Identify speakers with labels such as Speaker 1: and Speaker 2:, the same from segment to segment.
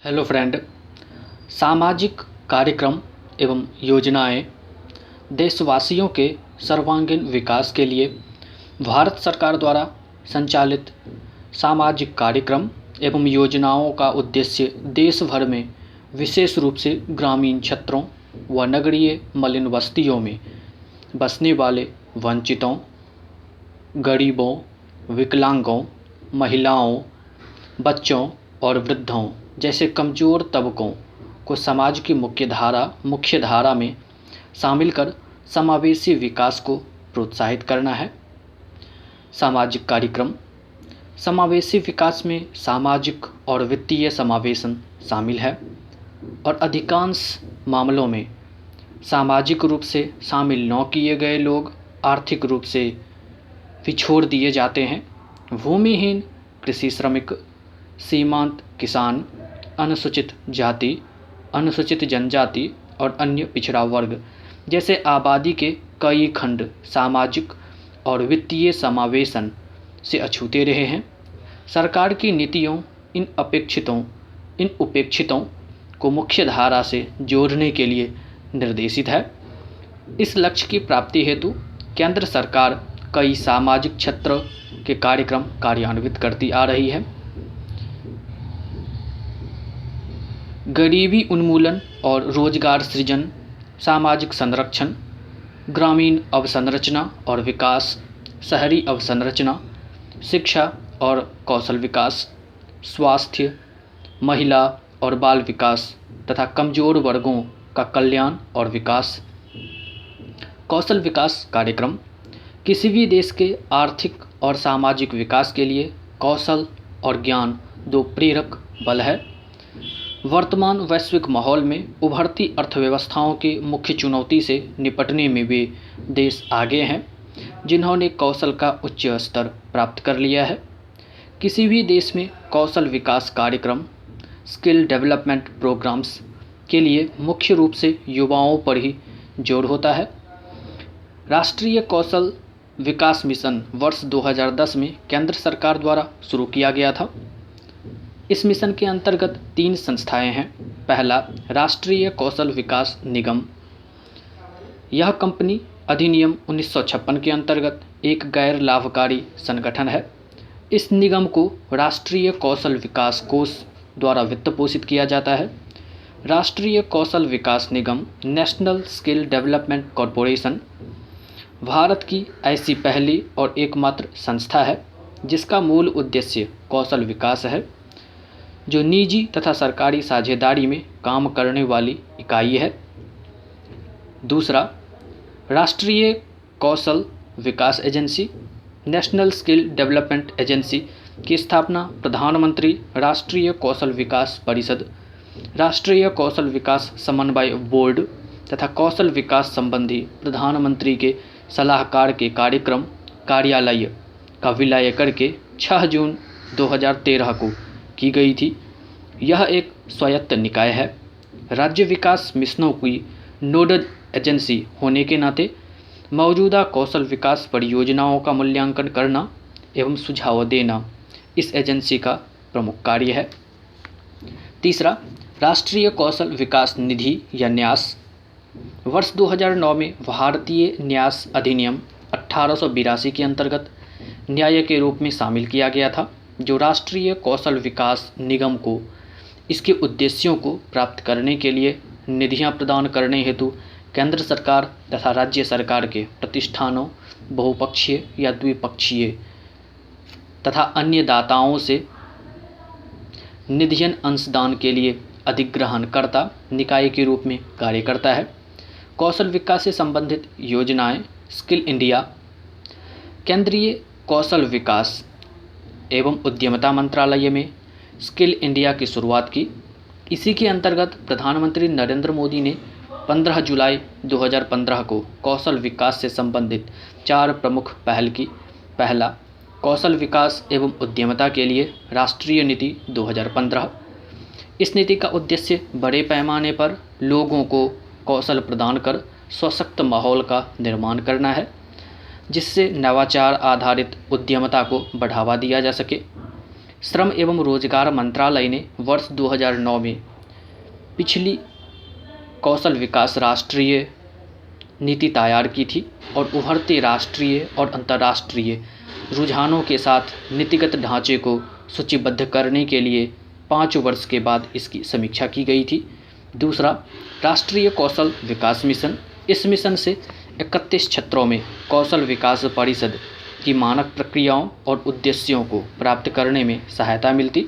Speaker 1: Hello friend. सामाजिक कार्यक्रम एवं योजनाएं देशवासियों के सर्वांगीण विकास के लिए भारत सरकार द्वारा संचालित सामाजिक कार्यक्रम एवं योजनाओं का उद्देश्य देश भर में विशेष रूप से ग्रामीण क्षेत्रों व नगरीय मलिन बस्तियों में बसने वाले वंचितों, गरीबों, विकलांगों, महिलाओं, बच्चों और वृद्धों जैसे कमज़ोर तबकों को समाज की मुख्यधारा में शामिल कर समावेशी विकास को प्रोत्साहित करना है। सामाजिक कार्यक्रम समावेशी विकास में सामाजिक और वित्तीय समावेशन शामिल है और अधिकांश मामलों में सामाजिक रूप से शामिल न किए गए लोग आर्थिक रूप से पिछोड़ दिए जाते हैं। भूमिहीन, कृषि श्रमिक, सीमांत किसान, अनुसूचित जाति, अनुसूचित जनजाति और अन्य पिछड़ा वर्ग जैसे आबादी के कई खंड सामाजिक और वित्तीय समावेशन से अछूते रहे हैं। सरकार की नीतियों इन उपेक्षितों को मुख्यधारा से जोड़ने के लिए निर्देशित है। इस लक्ष्य की प्राप्ति हेतु केंद्र सरकार कई सामाजिक क्षेत्र के कार्यक्रम कार्यान्वित करती आ रही है। गरीबी उन्मूलन और रोजगार सृजन, सामाजिक संरक्षण, ग्रामीण अवसंरचना और विकास, शहरी अवसंरचना, शिक्षा और कौशल विकास, स्वास्थ्य, महिला और बाल विकास तथा कमज़ोर वर्गों का कल्याण और विकास। कौशल विकास कार्यक्रम किसी भी देश के आर्थिक और सामाजिक विकास के लिए कौशल और ज्ञान दो प्रेरक बल है। वर्तमान वैश्विक माहौल में उभरती अर्थव्यवस्थाओं की मुख्य चुनौती से निपटने में वे देश आगे हैं जिन्होंने कौशल का उच्च स्तर प्राप्त कर लिया है। किसी भी देश में कौशल विकास कार्यक्रम स्किल डेवलपमेंट प्रोग्राम्स के लिए मुख्य रूप से युवाओं पर ही जोर होता है। राष्ट्रीय कौशल विकास मिशन वर्ष 2010 में केंद्र सरकार द्वारा शुरू किया गया था। इस मिशन के अंतर्गत 3 संस्थाएं हैं। पहला, राष्ट्रीय कौशल विकास निगम। यह कंपनी अधिनियम 1956 के अंतर्गत एक गैर लाभकारी संगठन है। इस निगम को राष्ट्रीय कौशल विकास कोष द्वारा वित्त पोषित किया जाता है। राष्ट्रीय कौशल विकास निगम national skill development corporation Bharat की ऐसी पहली और एकमात्र संस्था है जिसका मूल उद्देश्य कौशल विकास है, जो निजी तथा सरकारी साझेदारी में काम करने वाली इकाई है। दूसरा, राष्ट्रीय कौशल विकास agency national skill development agency की स्थापना प्रधानमंत्री राष्ट्रीय कौशल विकास परिषद, राष्ट्रीय कौशल विकास समन्वय बोर्ड तथा कौशल विकास संबंधी प्रधानमंत्री के सलाहकार के कार्यक्रम कार्यालय का विलय करके 6 जून 2013 को की गई थी। यह एक स्वायत्त निकाय है। राज्य विकास मिशनों की नोडल एजेंसी होने के नाते मौजूदा कौशल विकास परियोजनाओं का मूल्यांकन करना एवं सुझाव देना इस एजेंसी का प्रमुख कार्य है। तीसरा, राष्ट्रीय कौशल विकास निधि या न्यास वर्ष 2009 में भारतीय न्यास अधिनियम 1882 के अंतर्गत न्याय के रूप में शामिल किया गया था, जो राष्ट्रीय कौशल विकास निगम को इसके उद्देश्यों को प्राप्त करने के लिए निधियां प्रदान करने हेतु केंद्र सरकार तथा राज्य सरकार के प्रतिष्ठानों, बहुपक्षीय या द्विपक्षीय तथा अन्य दाताओं से निधियन अंशदान के लिए अधिग्रहणकर्ता निकाय के रूप में कार्य करता है। कौशल विकास से संबंधित योजनाएं स्किल इंडिया, केंद्रीय कौशल विकास एवं उद्यमिता मंत्रालय में स्किल इंडिया की शुरुआत की। इसी के अंतर्गत प्रधानमंत्री नरेंद्र मोदी ने 15 जुलाई 2015 को कौशल विकास से संबंधित 4 प्रमुख पहल की। पहला, कौशल विकास एवं उद्यमिता के लिए राष्ट्रीय नीति 2015। इस नीति का उद्देश्य बड़े पैमाने पर लोगों को कौशल प्रदान कर सशक्त माहौल का निर्माण करना है, जिससे नवाचार आधारित उद्यमिता को बढ़ावा दिया जा सके। श्रम एवं रोजगार मंत्रालय ने वर्ष 2009 में पिछली कौशल विकास राष्ट्रीय नीति तैयार की थी और उभरते राष्ट्रीय और अंतर्राष्ट्रीय रुझानों के साथ नीतिगत ढांचे को सूचीबद्ध करने के लिए 5 वर्ष के बाद इसकी समीक्षा की गई थी। दूसरा, राष्ट्रीय कौशल विकास मिशन। इस मिशन से 31 क्षेत्रों में कौशल विकास परिषद की मानक प्रक्रियाओं और उद्देश्यों को प्राप्त करने में सहायता मिलती।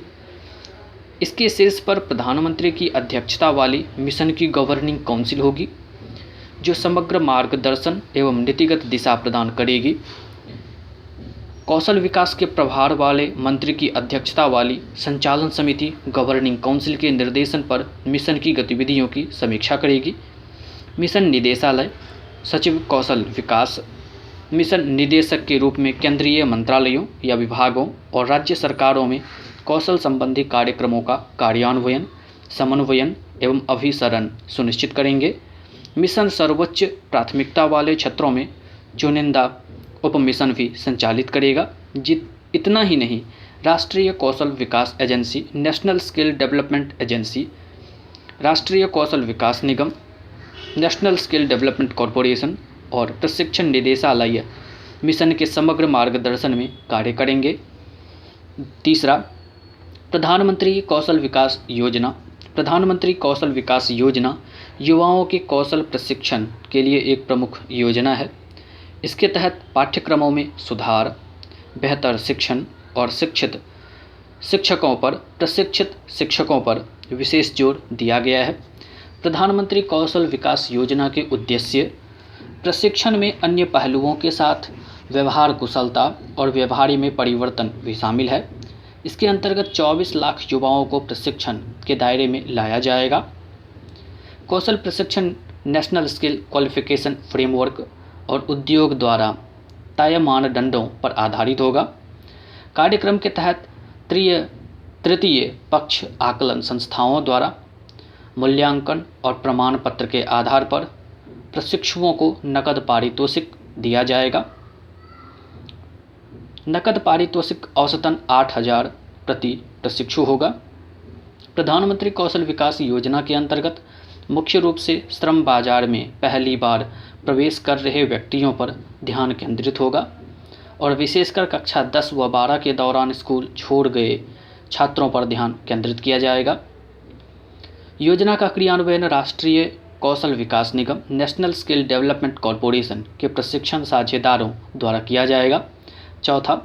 Speaker 1: इसके शीर्ष पर प्रधानमंत्री की अध्यक्षता वाली मिशन की गवर्निंग काउंसिल होगी, जो समग्र मार्गदर्शन एवं नीतिगत दिशा प्रदान करेगी। कौशल विकास के प्रभार वाले मंत्री की अध्यक्षता वाली संचालन समिति गवर्निंग काउंसिल के निर्देशन पर मिशन की गतिविधियों की समीक्षा करेगी। मिशन निदेशालय। सचिव कौशल विकास मिशन निदेशक के रूप में केंद्रीय मंत्रालयों या विभागों और राज्य सरकारों में कौशल संबंधी कार्यक्रमों का कार्यान्वयन, समन्वयन एवं अभिसरण सुनिश्चित करेंगे। मिशन सर्वोच्च प्राथमिकता वाले क्षेत्रों में चुनिंदा उप मिशन भी संचालित करेगा। इतना ही नहीं, राष्ट्रीय कौशल विकास agency, national skill development agency, राष्ट्रीय कौशल विकास निगम, नेशनल स्किल डेवलपमेंट कॉरपोरेशन और प्रशिक्षण निदेशालय मिशन के समग्र मार्गदर्शन में कार्य करेंगे। तीसरा, प्रधानमंत्री कौशल विकास योजना। प्रधानमंत्री कौशल विकास योजना युवाओं के कौशल प्रशिक्षण के लिए एक प्रमुख योजना है। इसके तहत पाठ्यक्रमों में सुधार, बेहतर शिक्षण और प्रशिक्षित शिक्षकों पर विशेष जोर दिया गया है। प्रधानमंत्री कौशल विकास योजना के उद्देश्य प्रशिक्षण में अन्य पहलुओं के साथ व्यवहार कुशलता और व्यवहार में परिवर्तन भी शामिल है। इसके अंतर्गत 24 लाख युवाओं को प्रशिक्षण के दायरे में लाया जाएगा। कौशल प्रशिक्षण नेशनल स्किल क्वालिफिकेशन फ्रेमवर्क और उद्योग द्वारा तय मानदंडों पर आधारित होगा। कार्यक्रम के तहत तृतीय पक्ष आकलन संस्थाओं द्वारा मूल्यांकन और प्रमाण पत्र के आधार पर प्रशिक्षुओं को नकद पारितोषिक दिया जाएगा। नकद पारितोषिक औसतन 8,000 प्रति प्रशिक्षु होगा। प्रधानमंत्री कौशल विकास योजना के अंतर्गत मुख्य रूप से श्रम बाजार में पहली बार प्रवेश कर रहे व्यक्तियों पर ध्यान केंद्रित होगा और विशेषकर कक्षा 10 व 12 के दौरान स्कूल छोड़ गए छात्रों पर ध्यान केंद्रित किया जाएगा। योजना का क्रियान्वयन राष्ट्रीय कौशल विकास निगम, नेशनल स्किल डेवलपमेंट कॉरपोरेशन के प्रशिक्षण साझेदारों द्वारा किया जाएगा। चौथा,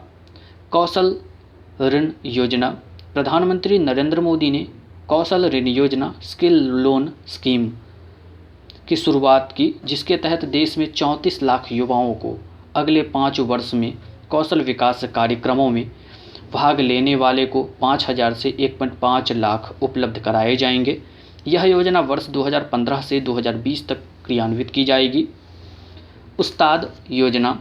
Speaker 1: कौशल ऋण योजना। प्रधानमंत्री नरेंद्र मोदी ने कौशल ऋण योजना स्किल लोन स्कीम की शुरुआत की, जिसके तहत देश में 34 लाख युवाओं को अगले 5 वर्ष में कौशल विकास कार्यक्रमों में भाग लेने वाले को 5,000 से 1.5 लाख उपलब्ध कराए जाएंगे। यह योजना वर्ष 2015 से 2020 तक क्रियान्वित की जाएगी। उस्ताद योजना।